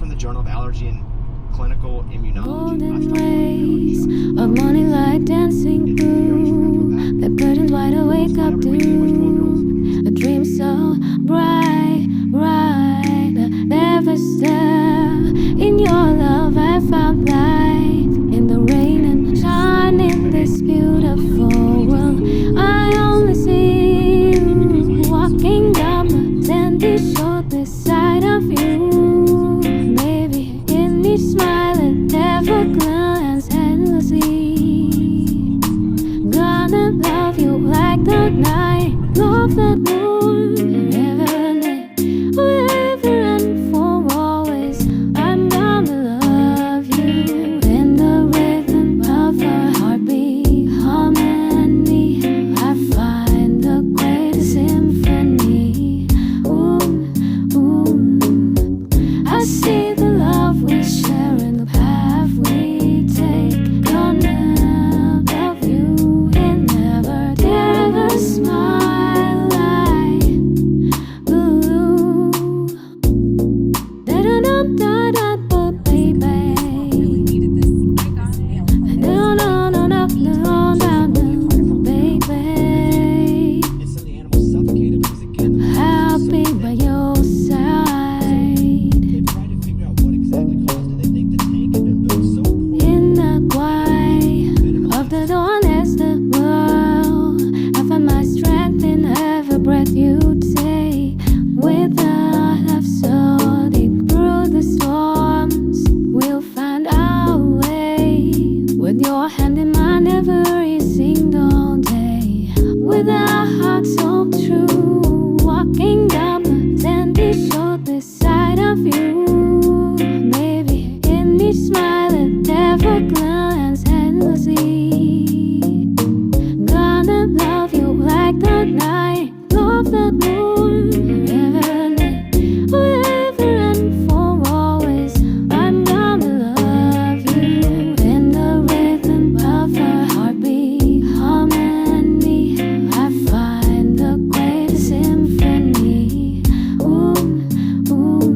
in the Journal of Allergy and Clinical Immunology. Golden rays of morning light dancing through the curtains wide awake up to a dream so bright, bright. Never step in your love. I found light in the rain and shine in this beautiful world. I only see you walking down the sandy shore beside of you, baby. In each smile and never glance endlessly. Gonna love you like the night, love the moon, heaven, forever and for always. I'm gonna love you in the rhythm of our heartbeat, harmony. I find the greatest symphony. Ooh, ooh. I see the love we share and the path we take. Gonna love you and never dare ever smile like blue. Da-da-dum-da-da-da, baby. No-no-no-no-no-no-no, baby. Instantly animals suffocated because it can't. Happy by your side. They've tried to figure out what exactly caused it. They think the tank had been built so poorly. In the quiet of the dawn as the world, I find my strength in every breath you take. With a love so deep through the storms, we'll find our way. With your hand in mine every single day. With our hearts so true, walking down the sandy shore beside of you, baby. In each smile and never glance endlessly. Gonna love you like the night, love the moon, heaven, forever and for always. I'm gonna love you in the rhythm of our heartbeat, harmony. I find the greatest symphony. Ooh, ooh.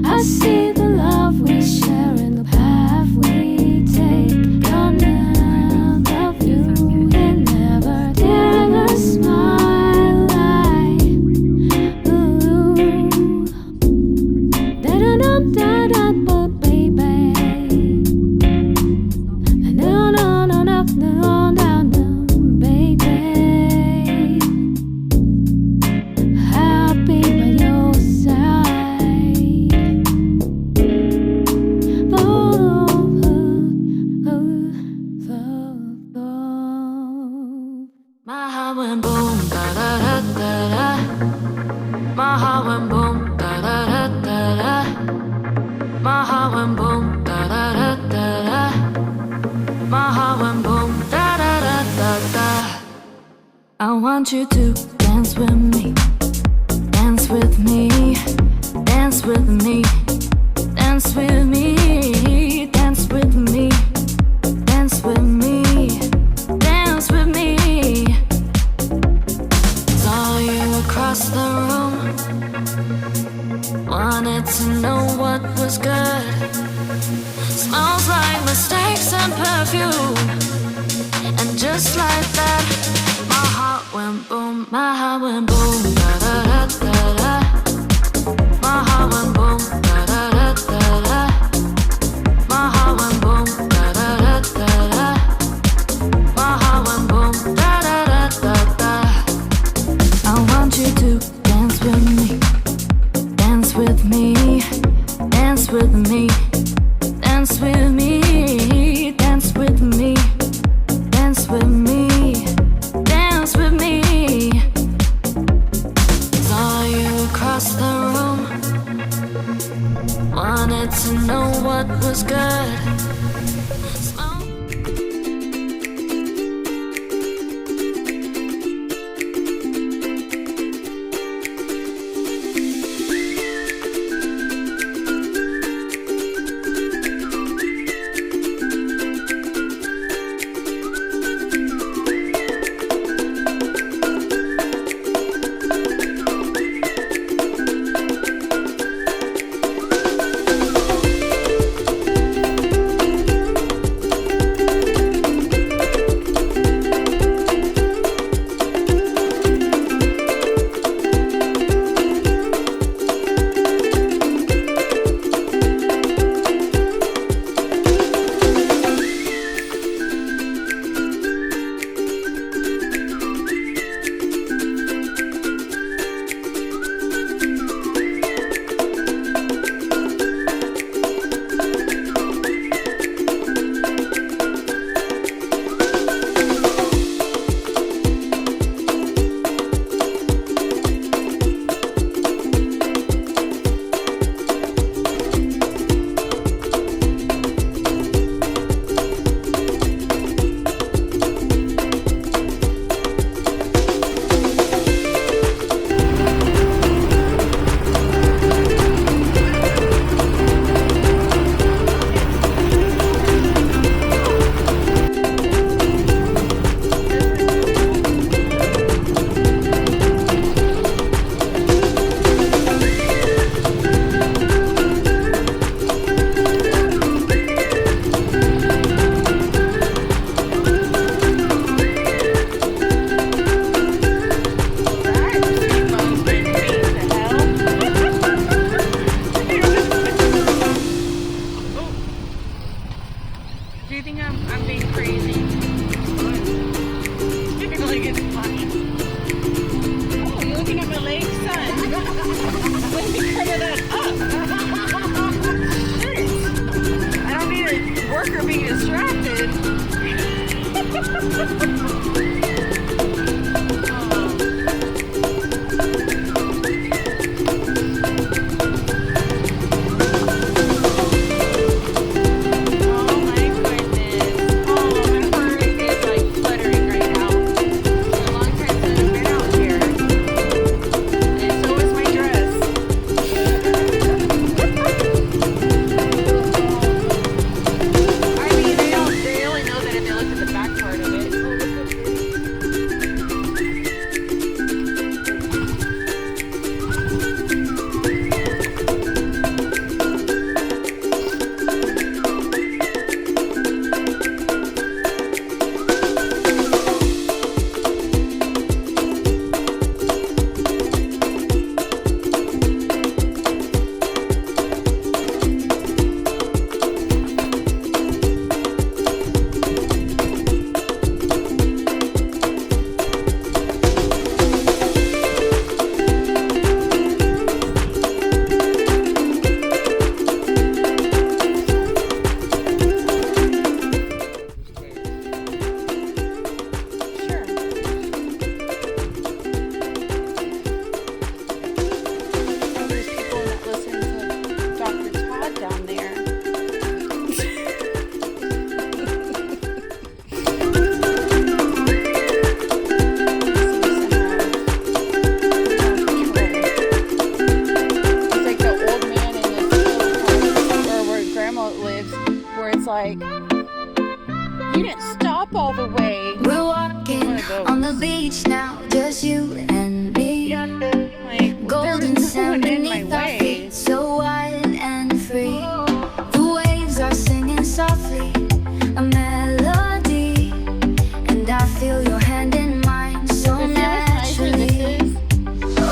I see the love we share and the path we take. Gonna love you and never dare ever smile like blue. Da-da-dum-da-da-da, baby. No-no-no-no-no-no-no, baby. Happy by your side. Oh, oh, oh, oh, oh. My heart went boom, da da da da da. My heart went boom, da da da da da. My heart went boom, da da da da da. My heart went boom, da da da da da. I want you to dance with me, dance with me, dance with me, dance with me, dance with me, dance with me, dance with me. Saw you across the room, wanted to know what was good. Smells like mistakes and perfume, and just like that, my heart went boom, my heart went boom, da da da da da. My heart went boom, da da da da da. My heart went boom, da da da da da. My heart went boom, da da da da da. I want you to dance with me, dance with me, dance with me, dance with me, dance with me, dance with me, dance with me. Saw you across the room, wanted to know what was good. Do you think I'm being crazy? Like it's fine. Oh, you're looking at my legs, son. Let me cover that up. Shit. I don't need a worker being distracted. Like, you didn't stop all the way. We're walking on the beach now, just you and me. Like, Golden sand in my beneath our way. feet, so wild and free. The waves are singing softly, a melody, and I feel your hand in mine so naturally.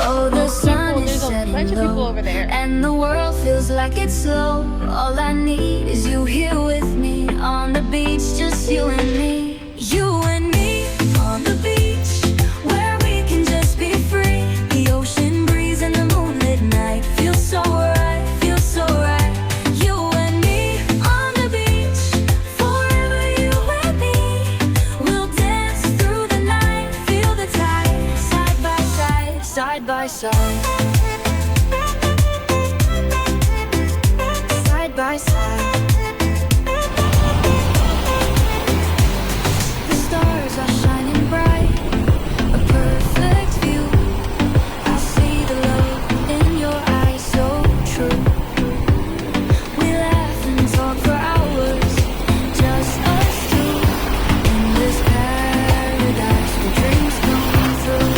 Oh, the sun is setting low, and the world feels like it's slow. All I need is you here with me on the beach, just you and me. You and me on the beach, where we can just be free. The ocean breeze and the moonlit night feels so right, feels so right. You and me on the beach, forever you and me. We'll dance through the night, feel the tide, side by side, side by side. Side by side. The stars are shining bright, a perfect view. I see the love in your eyes, so true. We laugh and talk for hours, just us two. In this paradise where dreams come through.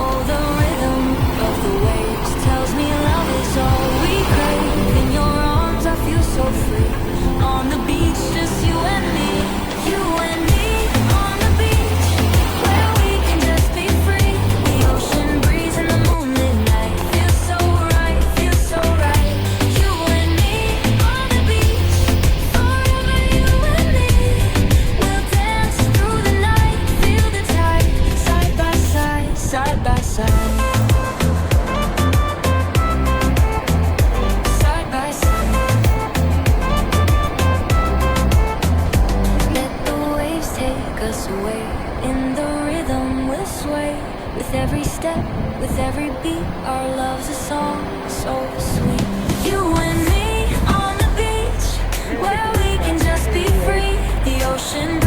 Oh, the rhythm of the waves tells me love is all we crave. In your arms I feel so free, on the beach just you and me. You and me on the beach, where we can just be free. The ocean breeze and the moonlit night feels so right, feels so right. You and me on the beach, forever you and me. We'll dance through the night, feel the tide, side by side, side by side. Side by side. Let the waves take us away. In the rhythm we'll sway. With every step, with every beat, our love's a song so sweet. You and me on the beach, where we can just be free. The ocean